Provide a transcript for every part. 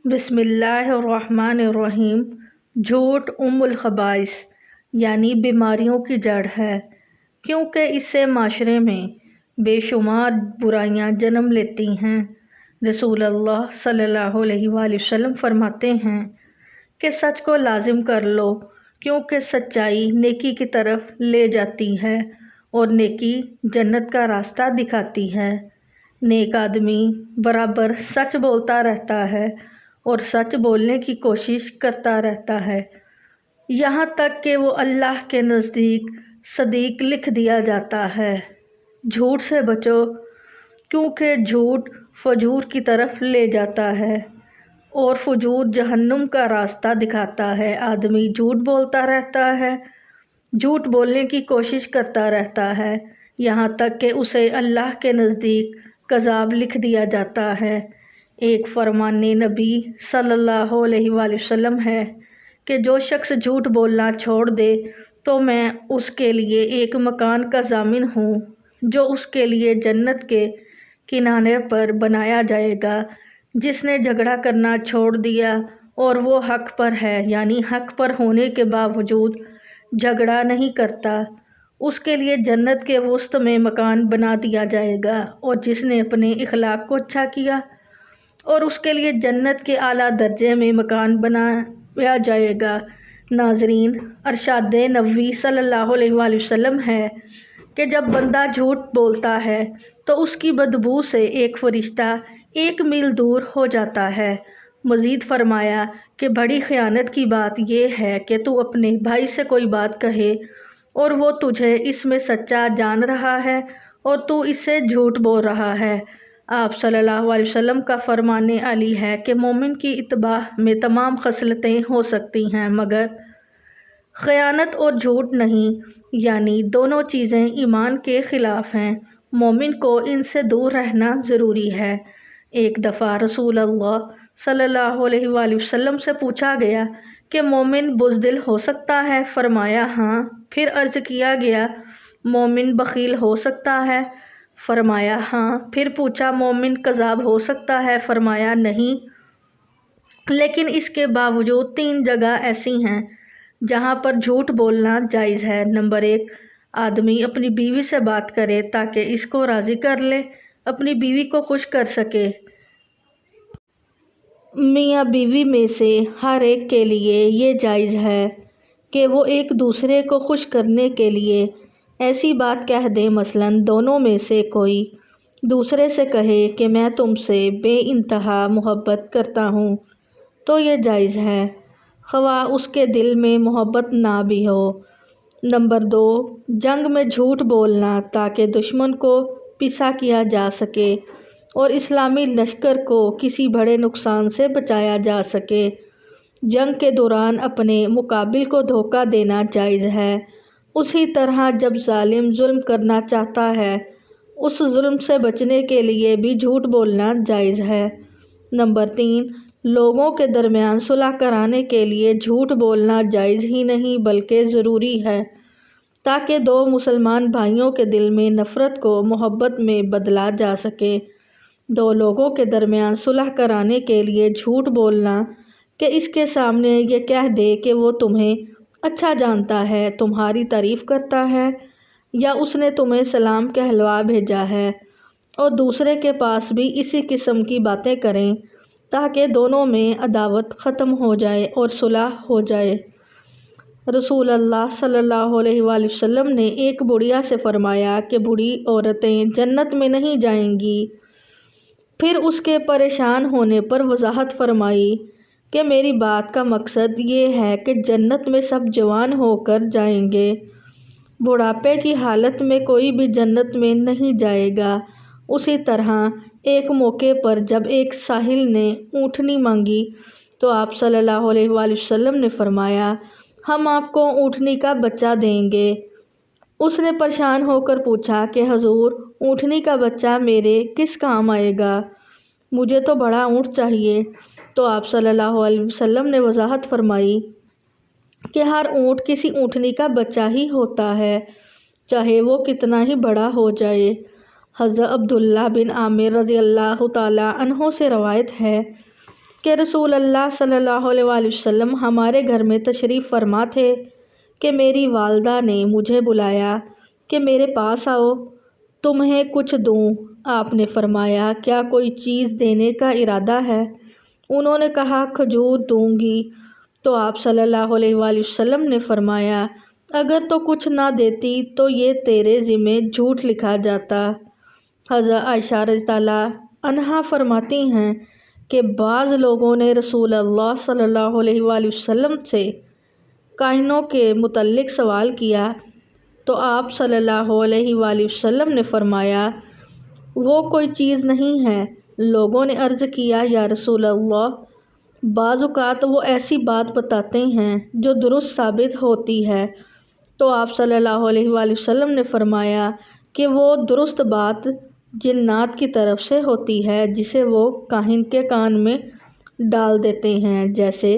بسم اللہ الرحمن الرحیم۔ جھوٹ الخبائث یعنی بیماریوں کی جڑ ہے، کیونکہ اس سے معاشرے میں بے شمار برائیاں جنم لیتی ہیں۔ رسول اللہ صلی اللہ علیہ وآلہ وسلم فرماتے ہیں کہ سچ کو لازم کر لو، کیونکہ سچائی نیکی کی طرف لے جاتی ہے اور نیکی جنت کا راستہ دکھاتی ہے۔ نیک آدمی برابر سچ بولتا رہتا ہے اور سچ بولنے کی کوشش کرتا رہتا ہے، یہاں تک کہ وہ اللہ کے نزدیک صدیق لکھ دیا جاتا ہے۔ جھوٹ سے بچو، کیونکہ جھوٹ فجور کی طرف لے جاتا ہے اور فجور جہنم کا راستہ دکھاتا ہے۔ آدمی جھوٹ بولتا رہتا ہے، جھوٹ بولنے کی کوشش کرتا رہتا ہے، یہاں تک کہ اسے اللہ کے نزدیک کذاب لکھ دیا جاتا ہے۔ ایک فرمان نبی صلی اللہ علیہ وآلہ وسلم ہے کہ جو شخص جھوٹ بولنا چھوڑ دے تو میں اس کے لیے ایک مکان کا ضامن ہوں جو اس کے لیے جنت کے کنارے پر بنایا جائے گا۔ جس نے جھگڑا کرنا چھوڑ دیا اور وہ حق پر ہے، یعنی حق پر ہونے کے باوجود جھگڑا نہیں کرتا، اس کے لیے جنت کے وسط میں مکان بنا دیا جائے گا۔ اور جس نے اپنے اخلاق کو اچھا کیا اور اس کے لیے جنت کے اعلیٰ درجے میں مکان بنایا جائے گا۔ ناظرین، ارشاد نبوی صلی اللہ علیہ وآلہ وسلم ہے کہ جب بندہ جھوٹ بولتا ہے تو اس کی بدبو سے ایک فرشتہ 1 میل دور ہو جاتا ہے۔ مزید فرمایا کہ بڑی خیانت کی بات یہ ہے کہ تو اپنے بھائی سے کوئی بات کہے اور وہ تجھے اس میں سچا جان رہا ہے اور تو اس سے جھوٹ بول رہا ہے۔ آپ صلی اللہ علیہ وسلم کا فرمان علی ہے کہ مومن کی اتباع میں تمام خصلتیں ہو سکتی ہیں مگر خیانت اور جھوٹ نہیں، یعنی دونوں چیزیں ایمان کے خلاف ہیں۔ مومن کو ان سے دور رہنا ضروری ہے۔ ایک دفعہ رسول اللہ صلی اللہ علیہ وآلہ وسلم سے پوچھا گیا کہ مومن بزدل ہو سکتا ہے؟ فرمایا ہاں۔ پھر عرض کیا گیا مومن بخیل ہو سکتا ہے؟ فرمایا ہاں۔ پھر پوچھا مومن کذاب ہو سکتا ہے؟ فرمایا نہیں، لیکن اس کے باوجود 3 جگہ ایسی ہیں جہاں پر جھوٹ بولنا جائز ہے۔ نمبر 1، آدمی اپنی بیوی سے بات کرے تاکہ اس کو راضی کر لے، اپنی بیوی کو خوش کر سکے۔ میاں بیوی میں سے ہر ایک کے لیے یہ جائز ہے کہ وہ ایک دوسرے کو خوش کرنے کے لیے ایسی بات کہہ دیں، مثلاً دونوں میں سے کوئی دوسرے سے کہے کہ میں تم سے بے انتہا محبت کرتا ہوں، تو یہ جائز ہے، خواہ اس کے دل میں محبت نہ بھی ہو۔ نمبر 2، جنگ میں جھوٹ بولنا تاکہ دشمن کو پیچھا کیا جا سکے اور اسلامی لشکر کو کسی بڑے نقصان سے بچایا جا سکے۔ جنگ کے دوران اپنے مقابل کو دھوکہ دینا جائز ہے۔ اسی طرح جب ظالم ظلم کرنا چاہتا ہے، اس ظلم سے بچنے کے لیے بھی جھوٹ بولنا جائز ہے۔ نمبر 3، لوگوں کے درمیان صلح کرانے کے لیے جھوٹ بولنا جائز ہی نہیں بلکہ ضروری ہے، تاکہ 2 مسلمان بھائیوں کے دل میں نفرت کو محبت میں بدلا جا سکے۔ 2 لوگوں کے درمیان صلح کرانے کے لیے جھوٹ بولنا کہ اس کے سامنے یہ کہہ دے کہ وہ تمہیں اچھا جانتا ہے، تمہاری تعریف کرتا ہے یا اس نے تمہیں سلام کہلوا بھیجا ہے، اور دوسرے کے پاس بھی اسی قسم کی باتیں کریں تاکہ دونوں میں عداوت ختم ہو جائے اور صلح ہو جائے۔ رسول اللہ صلی اللہ علیہ وآلہ وسلم نے ایک بڑھیا سے فرمایا کہ بوڑھی عورتیں جنت میں نہیں جائیں گی۔ پھر اس کے پریشان ہونے پر وضاحت فرمائی کہ میری بات کا مقصد یہ ہے کہ جنت میں سب جوان ہو کر جائیں گے، بڑھاپے کی حالت میں کوئی بھی جنت میں نہیں جائے گا۔ اسی طرح ایک موقع پر جب ایک سائل نے اونٹنی مانگی تو آپ صلی اللہ علیہ وآلہ وسلم نے فرمایا ہم آپ کو اونٹنی کا بچہ دیں گے۔ اس نے پریشان ہو کر پوچھا کہ حضور، اونٹنی کا بچہ میرے کس کام آئے گا؟ مجھے تو بڑا اونٹ چاہیے۔ تو آپ صلی اللہ علیہ وسلم نے وضاحت فرمائی کہ ہر اونٹ کسی اونٹنی کا بچہ ہی ہوتا ہے، چاہے وہ کتنا ہی بڑا ہو جائے۔ حضرت عبداللہ بن عامر رضی اللہ تعالیٰ عنہ سے روایت ہے کہ رسول اللہ صلی اللہ علیہ وآلہ وسلم ہمارے گھر میں تشریف فرما تھے کہ میری والدہ نے مجھے بلایا کہ میرے پاس آؤ، تمہیں کچھ دوں۔ آپ نے فرمایا کیا کوئی چیز دینے کا ارادہ ہے؟ انہوں نے کہا کھجور دوں گی۔ تو آپ صلی اللہ علیہ وآلہ وسلم نے فرمایا اگر تو کچھ نہ دیتی تو یہ تیرے ذمے جھوٹ لکھا جاتا۔ حضرت عائشہ رضی اللہ عنہا فرماتی ہیں کہ بعض لوگوں نے رسول اللہ صلی اللہ علیہ وآلہ وسلم سے کاہنوں کے متعلق سوال کیا تو آپ صلی اللہ علیہ وآلہ وسلم نے فرمایا وہ کوئی چیز نہیں ہے۔ لوگوں نے عرض کیا یا رسول اللہ، بعض اوقات وہ ایسی بات بتاتے ہیں جو درست ثابت ہوتی ہے۔ تو آپ صلی اللہ علیہ وآلہ وسلم نے فرمایا کہ وہ درست بات جنات کی طرف سے ہوتی ہے جسے وہ کاہن کے کان میں ڈال دیتے ہیں، جیسے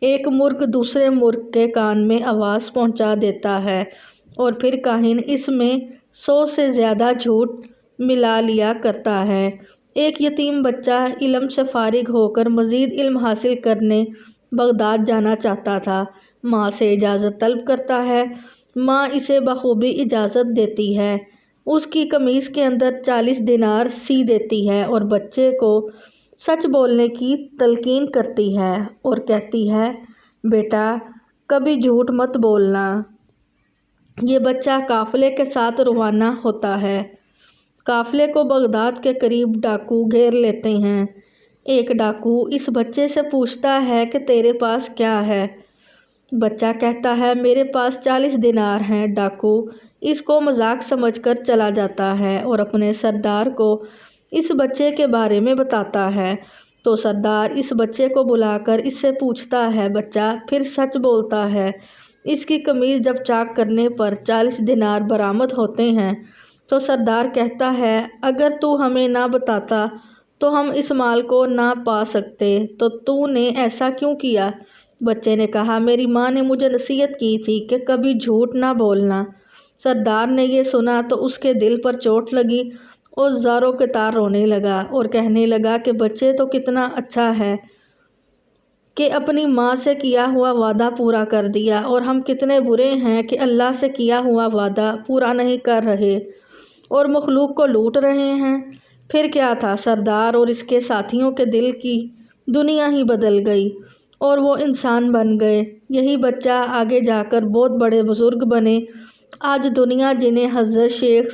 ایک مرغ دوسرے مرغ کے کان میں آواز پہنچا دیتا ہے اور پھر کاہن اس میں 100 سے زیادہ جھوٹ ملا لیا کرتا ہے۔ ایک یتیم بچہ علم سے فارغ ہو کر مزید علم حاصل کرنے بغداد جانا چاہتا تھا، ماں سے اجازت طلب کرتا ہے، ماں اسے بخوبی اجازت دیتی ہے، اس کی قمیص کے اندر 40 دینار سی دیتی ہے اور بچے کو سچ بولنے کی تلقین کرتی ہے اور کہتی ہے بیٹا کبھی جھوٹ مت بولنا۔ یہ بچہ قافلے کے ساتھ روانہ ہوتا ہے۔ قافلے کو بغداد کے قریب ڈاکو گھیر لیتے ہیں۔ ایک ڈاکو اس بچے سے پوچھتا ہے کہ تیرے پاس کیا ہے؟ بچہ کہتا ہے میرے پاس 40 دینار ہیں۔ ڈاکو اس کو مذاق سمجھ کر چلا جاتا ہے اور اپنے سردار کو اس بچے کے بارے میں بتاتا ہے۔ تو سردار اس بچے کو بلا کر اس سے پوچھتا ہے، بچہ پھر سچ بولتا ہے۔ اس کی قمیض جب چاک کرنے پر 40 دینار برآمد ہوتے ہیں تو سردار کہتا ہے اگر تو ہمیں نہ بتاتا تو ہم اس مال کو نہ پا سکتے، تو نے ایسا کیوں کیا؟ بچے نے کہا میری ماں نے مجھے نصیحت کی تھی کہ کبھی جھوٹ نہ بولنا۔ سردار نے یہ سنا تو اس کے دل پر چوٹ لگی اور زاروں کے تار رونے لگا اور کہنے لگا کہ بچے تو کتنا اچھا ہے کہ اپنی ماں سے کیا ہوا وعدہ پورا کر دیا، اور ہم کتنے برے ہیں کہ اللہ سے کیا ہوا وعدہ پورا نہیں کر رہے اور مخلوق کو لوٹ رہے ہیں۔ پھر کیا تھا، سردار اور اس کے ساتھیوں کے دل کی دنیا ہی بدل گئی اور وہ انسان بن گئے۔ یہی بچہ آگے جا کر بہت بڑے بزرگ بنے۔ آج دنیا جنہیں حضرت شیخ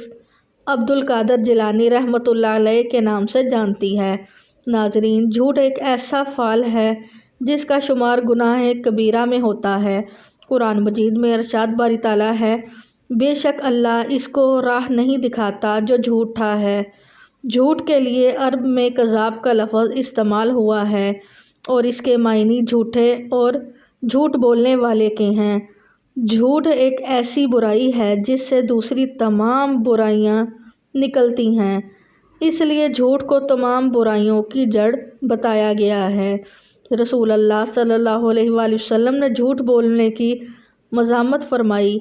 عبد القادر جیلانی رحمۃ اللہ علیہ کے نام سے جانتی ہے۔ ناظرین، جھوٹ ایک ایسا فعل ہے جس کا شمار گناہ کبیرہ میں ہوتا ہے۔ قرآن مجید میں ارشاد باری تعالیٰ ہے بے شک اللہ اس کو راہ نہیں دکھاتا جو جھوٹا ہے۔ جھوٹ کے لیے عرب میں کذاب کا لفظ استعمال ہوا ہے اور اس کے معنی جھوٹے اور جھوٹ بولنے والے کے ہیں۔ جھوٹ ایک ایسی برائی ہے جس سے دوسری تمام برائیاں نکلتی ہیں، اس لیے جھوٹ کو تمام برائیوں کی جڑ بتایا گیا ہے۔ رسول اللہ صلی اللہ علیہ وآلہ وسلم نے جھوٹ بولنے کی مذمت فرمائی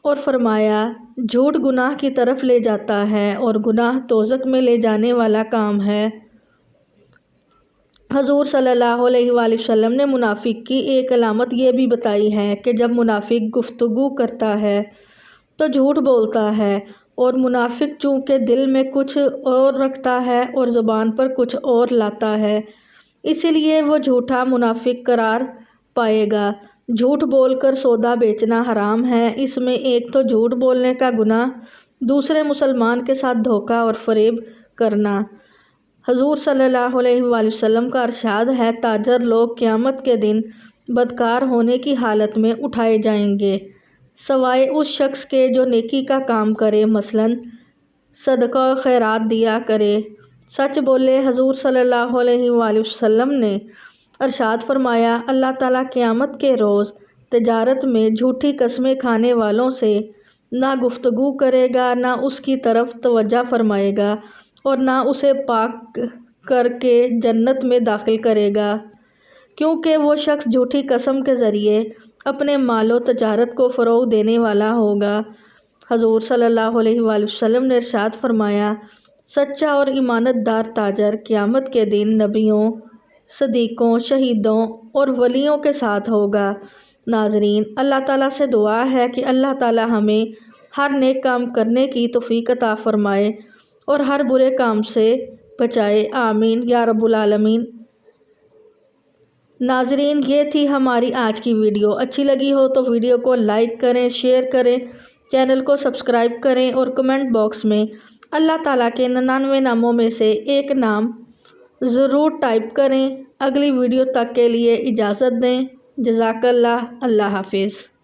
اور فرمایا جھوٹ گناہ کی طرف لے جاتا ہے اور گناہ دوزخ میں لے جانے والا کام ہے۔ حضور صلی اللہ علیہ وآلہ وسلم نے منافق کی ایک علامت یہ بھی بتائی ہے کہ جب منافق گفتگو کرتا ہے تو جھوٹ بولتا ہے، اور منافق چونکہ دل میں کچھ اور رکھتا ہے اور زبان پر کچھ اور لاتا ہے، اسی لیے وہ جھوٹا منافق قرار پائے گا۔ جھوٹ بول کر سودا بیچنا حرام ہے۔ اس میں ایک تو جھوٹ بولنے کا گناہ، دوسرے مسلمان کے ساتھ دھوکہ اور فریب کرنا۔ حضور صلی اللہ علیہ وآلہ وسلم کا ارشاد ہے تاجر لوگ قیامت کے دن بدکار ہونے کی حالت میں اٹھائے جائیں گے سوائے اس شخص کے جو نیکی کا کام کرے، مثلاً صدقہ و خیرات دیا کرے، سچ بولے۔ حضور صلی اللہ علیہ وآلہ وسلم نے ارشاد فرمایا اللہ تعالیٰ قیامت کے روز تجارت میں جھوٹی قسمیں کھانے والوں سے نہ گفتگو کرے گا، نہ اس کی طرف توجہ فرمائے گا اور نہ اسے پاک کر کے جنت میں داخل کرے گا، کیونکہ وہ شخص جھوٹی قسم کے ذریعے اپنے مال و تجارت کو فروغ دینے والا ہوگا۔ حضور صلی اللہ علیہ وآلہ وسلم نے ارشاد فرمایا سچا اور امانت دار تاجر قیامت کے دن نبیوں، صدیقوں، شہیدوں اور ولیوں کے ساتھ ہوگا۔ ناظرین، اللہ تعالیٰ سے دعا ہے کہ اللہ تعالیٰ ہمیں ہر نیک کام کرنے کی توفیق عطا فرمائے اور ہر برے کام سے بچائے، آمین یا رب العالمین۔ ناظرین، یہ تھی ہماری آج کی ویڈیو۔ اچھی لگی ہو تو ویڈیو کو لائک کریں، شیئر کریں، چینل کو سبسکرائب کریں اور کمنٹ باکس میں اللہ تعالیٰ کے 99 ناموں میں سے ایک نام ضرور ٹائپ کریں۔ اگلی ویڈیو تک کے لیے اجازت دیں۔ جزاک اللہ۔ اللہ حافظ۔